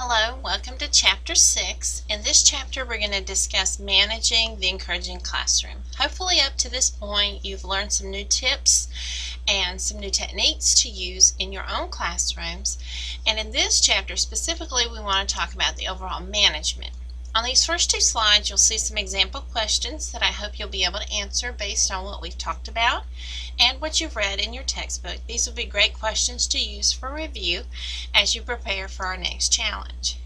Hello, welcome to Chapter 6. In this chapter, we're going to discuss managing the encouraging classroom. Hopefully up to this point, you've learned some new tips and some new techniques to use in your own classrooms. And in this chapter specifically, we want to talk about the overall management. On these first two slides, you'll see some example questions that I hope you'll be able to answer based on what we've talked about and what you've read in your textbook. These will be great questions to use for review as you prepare for our next challenge.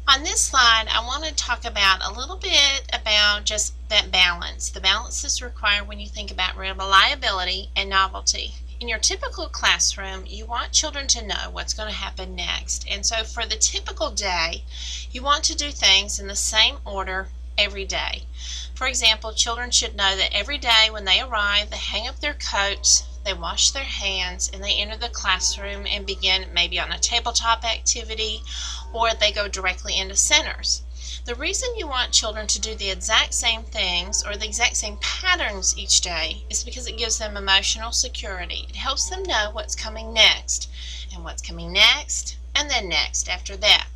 On this slide, I want to talk about a little bit about just that balance. The balance that's required when you think about reliability and novelty. In your typical classroom, you want children to know what's going to happen next. And so for the typical day, you want to do things in the same order every day. For example, children should know that every day when they arrive, they hang up their coats, they wash their hands, and they enter the classroom and begin maybe on a tabletop activity, or they go directly into centers. The reason you want children to do the exact same things or the exact same patterns each day is because it gives them emotional security. It helps them know what's coming next and what's coming next and then next after that.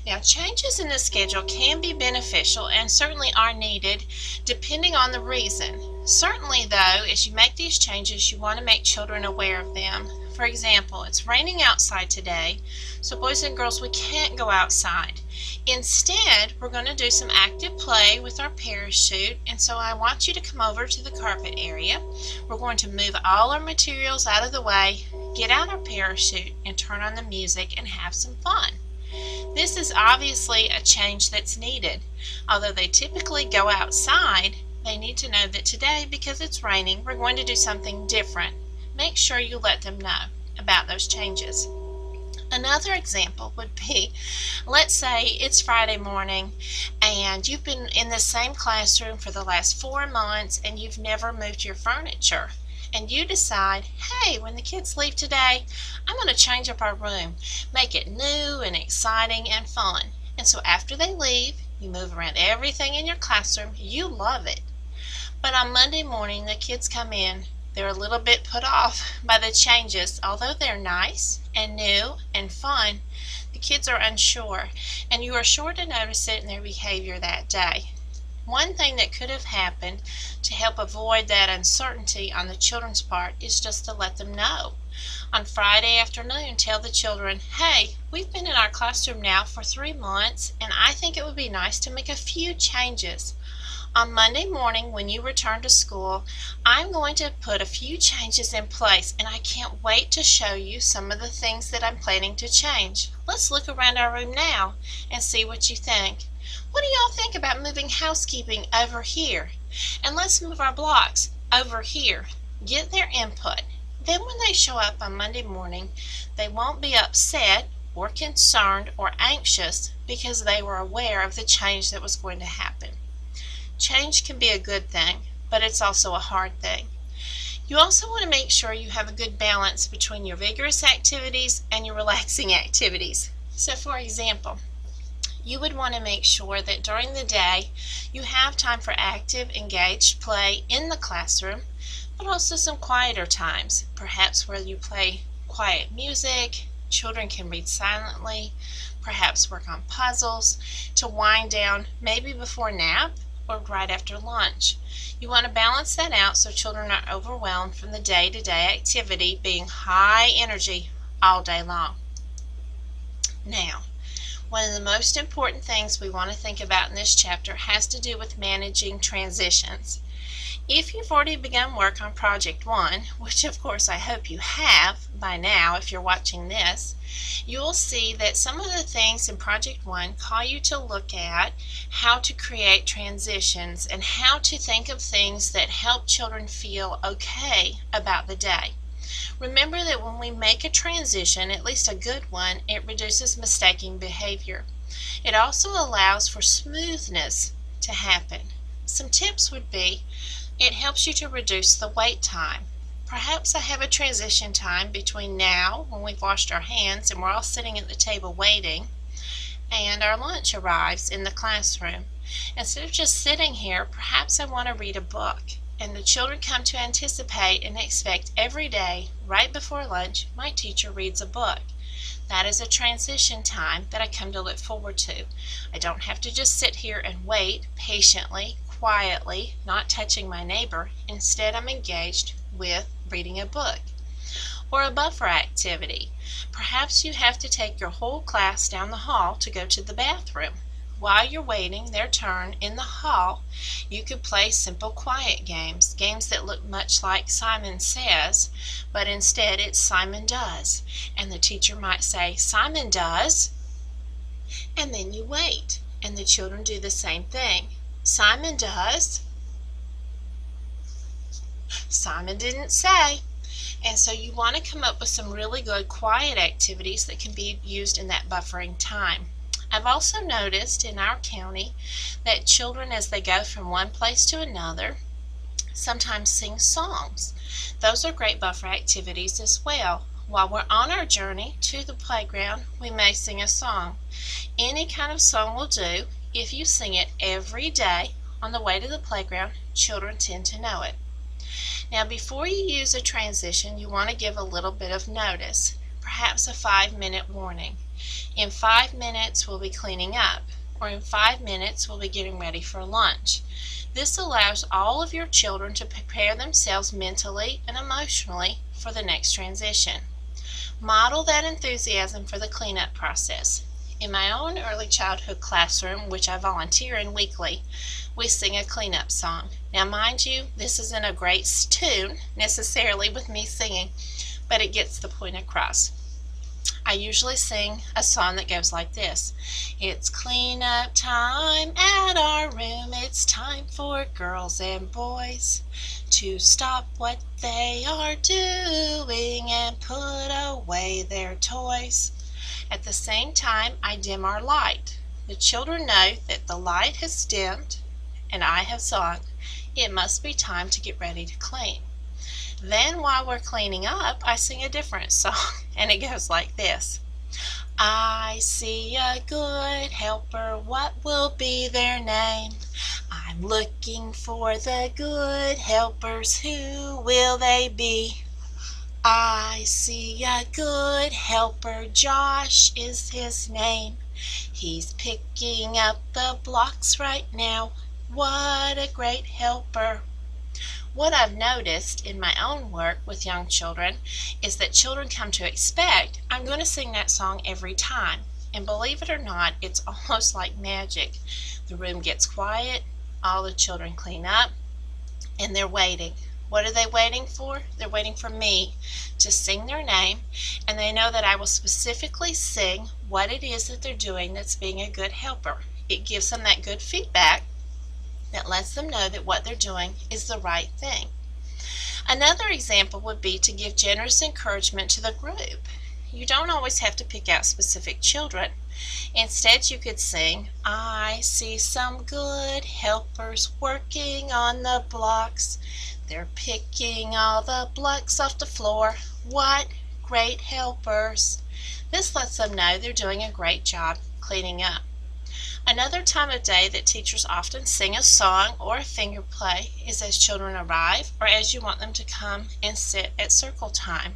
Now, changes in the schedule can be beneficial and certainly are needed depending on the reason. Certainly, though, as you make these changes, you want to make children aware of them. For example, it's raining outside today, so boys and girls, we can't go outside. Instead, we're going to do some active play with our parachute, and so I want you to come over to the carpet area. We're going to move all our materials out of the way, get out our parachute, and turn on the music and have some fun. This is obviously a change that's needed. Although they typically go outside, they need to know that today, because it's raining, we're going to do something different. Make sure you let them know about those changes. Another example would be, let's say it's Friday morning and you've been in the same classroom for the last 4 months and you've never moved your furniture. And you decide, hey, when the kids leave today, I'm going to change up our room, make it new and exciting and fun. And so after they leave, you move around everything in your classroom. You love it. But on Monday morning, the kids come in. They're a little bit put off by the changes. Although they're nice and new and fun, the kids are unsure, and you are sure to notice it in their behavior that day. One thing that could have happened to help avoid that uncertainty on the children's part is just to let them know. On Friday afternoon, tell the children, hey, we've been in our classroom now for 3 months, and I think it would be nice to make a few changes. On Monday morning, when you return to school, I'm going to put a few changes in place, and I can't wait to show you some of the things that I'm planning to change. Let's look around our room now and see what you think. What do y'all think about moving housekeeping over here? And let's move our blocks over here. Get their input. Then when they show up on Monday morning, they won't be upset or concerned or anxious because they were aware of the change that was going to happen. Change can be a good thing, but it's also a hard thing. You also want to make sure you have a good balance between your vigorous activities and your relaxing activities. So for example, you would want to make sure that during the day you have time for active, engaged play in the classroom, but also some quieter times, perhaps where you play quiet music, children can read silently, perhaps work on puzzles to wind down maybe before nap or right after lunch. You want to balance that out so children aren't overwhelmed from the day-to-day activity being high energy all day long. Now, one of the most important things we want to think about in this chapter has to do with managing transitions. If you've already begun work on Project 1, which of course I hope you have by now if you're watching this, you'll see that some of the things in Project 1 call you to look at how to create transitions and how to think of things that help children feel okay about the day. Remember that when we make a transition, at least a good one, it reduces mistaking behavior. It also allows for smoothness to happen. Some tips would be, it helps you to reduce the wait time. Perhaps I have a transition time between now, when we've washed our hands and we're all sitting at the table waiting, and our lunch arrives in the classroom. Instead of just sitting here, perhaps I want to read a book. And the children come to anticipate and expect every day, right before lunch, my teacher reads a book. That is a transition time that I come to look forward to. I don't have to just sit here and wait patiently, quietly, not touching my neighbor. Instead, I'm engaged with reading a book. Or a buffer activity. Perhaps you have to take your whole class down the hall to go to the bathroom. While you're waiting their turn in the hall, you could play simple quiet games, games that look much like Simon Says, but instead it's Simon Does. And the teacher might say, Simon does, and then you wait, and the children do the same thing. Simon does. Simon didn't say. And so you want to come up with some really good quiet activities that can be used in that buffering time. I've also noticed in our county that children, as they go from one place to another, sometimes sing songs. Those are great buffer activities as well. While we're on our journey to the playground, we may sing a song. Any kind of song will do. If you sing it every day on the way to the playground, children tend to know it. Now, before you use a transition, you want to give a little bit of notice, perhaps a 5-minute warning. In 5 minutes, we'll be cleaning up, or in 5 minutes, we'll be getting ready for lunch. This allows all of your children to prepare themselves mentally and emotionally for the next transition. Model that enthusiasm for the cleanup process. In my own early childhood classroom, which I volunteer in weekly, we sing a cleanup song. Now, mind you, this isn't a great tune necessarily with me singing, but it gets the point across. I usually sing a song that goes like this. It's cleanup time at our room. It's time for girls and boys to stop what they are doing and put away their toys. At the same time, I dim our light. The children know that the light has dimmed and I have sung. It must be time to get ready to clean. Then while we're cleaning up, I sing a different song, and it goes like this. I see a good helper, what will be their name? I'm looking for the good helpers, who will they be? I see a good helper, Josh is his name. He's picking up the blocks right now. What a great helper. What I've noticed in my own work with young children is that children come to expect I'm going to sing that song every time. And believe it or not, it's almost like magic. The room gets quiet, all the children clean up, and they're waiting. What are they waiting for? They're waiting for me to sing their name, and they know that I will specifically sing what it is that they're doing that's being a good helper. It gives them that good feedback that lets them know that what they're doing is the right thing. Another example would be to give generous encouragement to the group. You don't always have to pick out specific children. Instead, you could sing, I see some good helpers working on the blocks. They're picking all the blocks off the floor. What great helpers. This lets them know they're doing a great job cleaning up. Another time of day that teachers often sing a song or a finger play is as children arrive or as you want them to come and sit at circle time.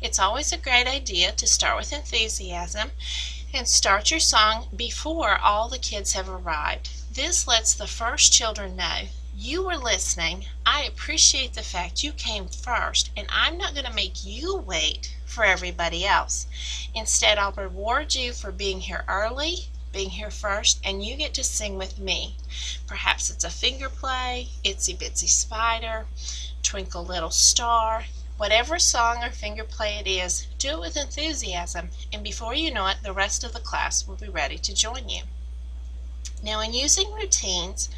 It's always a great idea to start with enthusiasm and start your song before all the kids have arrived. This lets the first children know you were listening. I appreciate the fact you came first, and I'm not going to make you wait for everybody else. Instead, I'll reward you for being here early, being here first, and you get to sing with me. Perhaps it's a finger play, Itsy Bitsy Spider, Twinkle Little Star. Whatever song or finger play it is, do it with enthusiasm, and before you know it, the rest of the class will be ready to join you. Now, in using routines,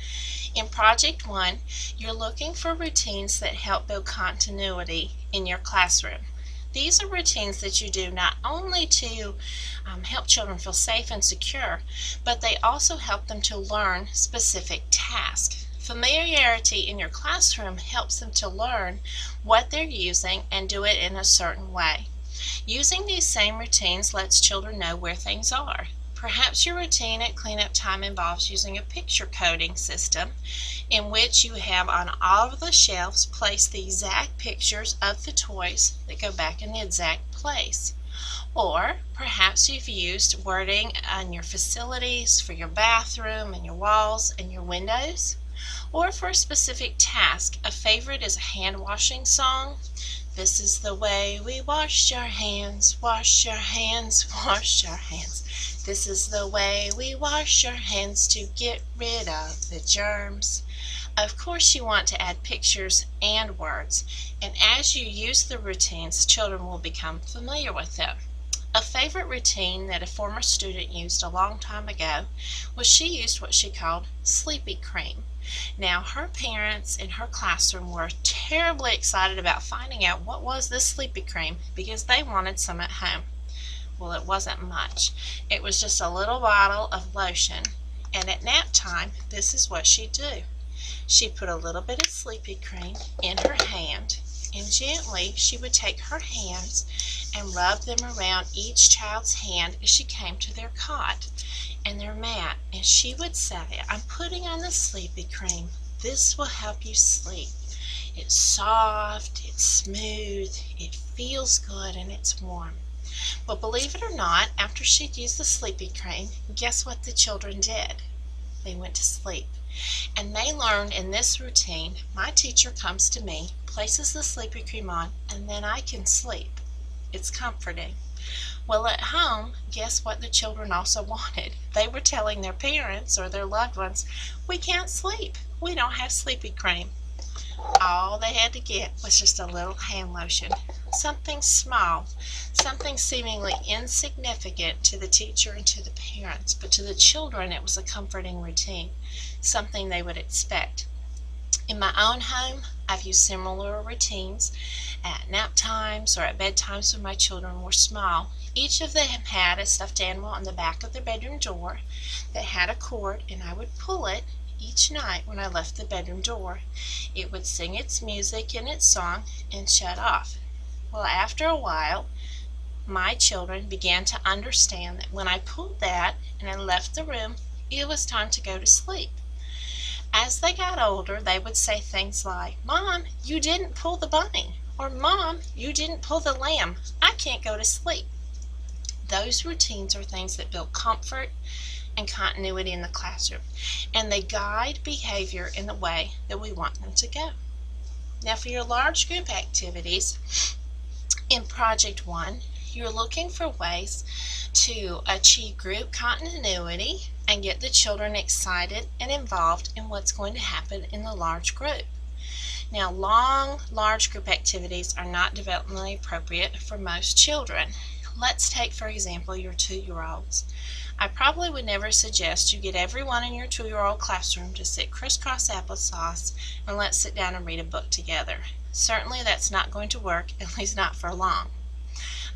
in Project 1, you're looking for routines that help build continuity in your classroom. These are routines that you do not only to help children feel safe and secure, but they also help them to learn specific tasks. Familiarity in your classroom helps them to learn what they're using and do it in a certain way. Using these same routines lets children know where things are. Perhaps your routine at cleanup time involves using a picture coding system in which you have on all of the shelves placed the exact pictures of the toys that go back in the exact place. Or perhaps you've used wording on your facilities for your bathroom and your walls and your windows. Or for a specific task, a favorite is a hand washing song. This is the way we wash our hands, wash our hands, wash our hands. This is the way we wash our hands to get rid of the germs. Of course you want to add pictures and words, and as you use the routines, children will become familiar with them. A favorite routine that a former student used a long time ago was she used what she called sleepy cream. Now her parents in her classroom were terribly excited about finding out what was this sleepy cream because they wanted some at home. Well, it wasn't much. It was just a little bottle of lotion, and at nap time this is what she'd do. She put a little bit of sleepy cream in her hand, and gently she would take her hands and rub them around each child's hand as she came to their cot and their mat, and she would say, "I'm putting on the sleepy cream. This will help you sleep. It's soft, it's smooth, it feels good, and it's warm." Well, believe it or not, after she'd used the sleepy cream, guess what the children did? They went to sleep. And they learned in this routine, my teacher comes to me, places the sleepy cream on, and then I can sleep. It's comforting. Well, at home, guess what the children also wanted? They were telling their parents or their loved ones, "We can't sleep. We don't have sleepy cream." All they had to get was just a little hand lotion, something small, something seemingly insignificant to the teacher and to the parents, but to the children it was a comforting routine, something they would expect. In my own home, I've used similar routines at nap times or at bedtimes when my children were small. Each of them had a stuffed animal on the back of their bedroom door that had a cord, and I would pull it each night when I left the bedroom door. It would sing its music and its song and shut off. Well, after a while, my children began to understand that when I pulled that and I left the room, it was time to go to sleep. As they got older, they would say things like, "Mom, you didn't pull the bunny," or "Mom, you didn't pull the lamb. I can't go to sleep." Those routines are things that build comfort and continuity in the classroom, and they guide behavior in the way that we want them to go. Now, for your large group activities in Project 1, you're looking for ways to achieve group continuity and get the children excited and involved in what's going to happen in the large group. Now, long, large group activities are not developmentally appropriate for most children. Let's take, for example, your 2-year-olds. I probably would never suggest you get everyone in your 2-year-old classroom to sit crisscross applesauce and let's sit down and read a book together. Certainly that's not going to work, at least not for long.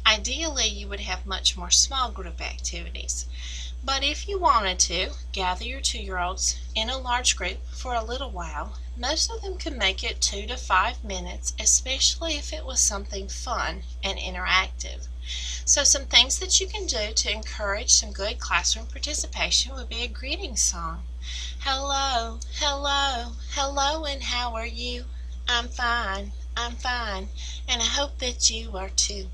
Ideally, you would have much more small group activities. But if you wanted to, gather your 2-year-olds in a large group for a little while. Most of them could make it 2 to 5 minutes, especially if it was something fun and interactive. So some things that you can do to encourage some good classroom participation would be a greeting song. "Hello, hello, hello, and how are you? I'm fine, and I hope that you are too."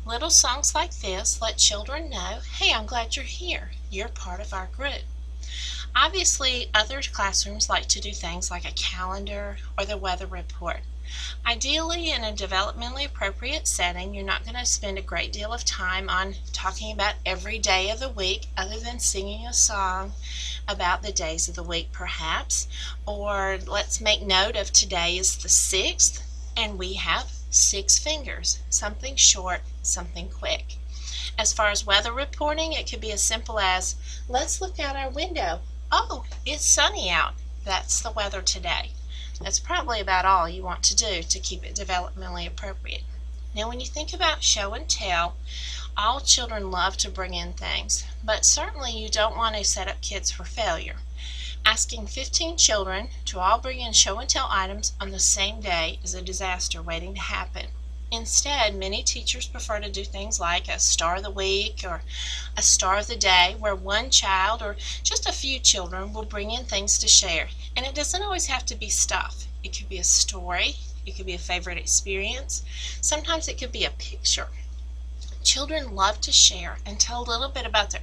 Little songs like this let children know, "Hey, I'm glad you're here. You're part of our group." Obviously, other classrooms like to do things like a calendar or the weather report. Ideally, in a developmentally appropriate setting, you're not going to spend a great deal of time on talking about every day of the week other than singing a song about the days of the week perhaps, or let's make note of today is the 6th and we have 6 fingers, something short, something quick. As far as weather reporting, it could be as simple as, "Let's look out our window. Oh, it's sunny out. That's the weather today." That's probably about all you want to do to keep it developmentally appropriate. Now, when you think about show and tell, all children love to bring in things, but certainly you don't want to set up kids for failure. Asking 15 children to all bring in show and tell items on the same day is a disaster waiting to happen. Instead, many teachers prefer to do things like a star of the week or a star of the day, where one child or just a few children will bring in things to share. And it doesn't always have to be stuff. It could be a story. It could be a favorite experience. Sometimes it could be a picture. Children love to share and tell a little bit about their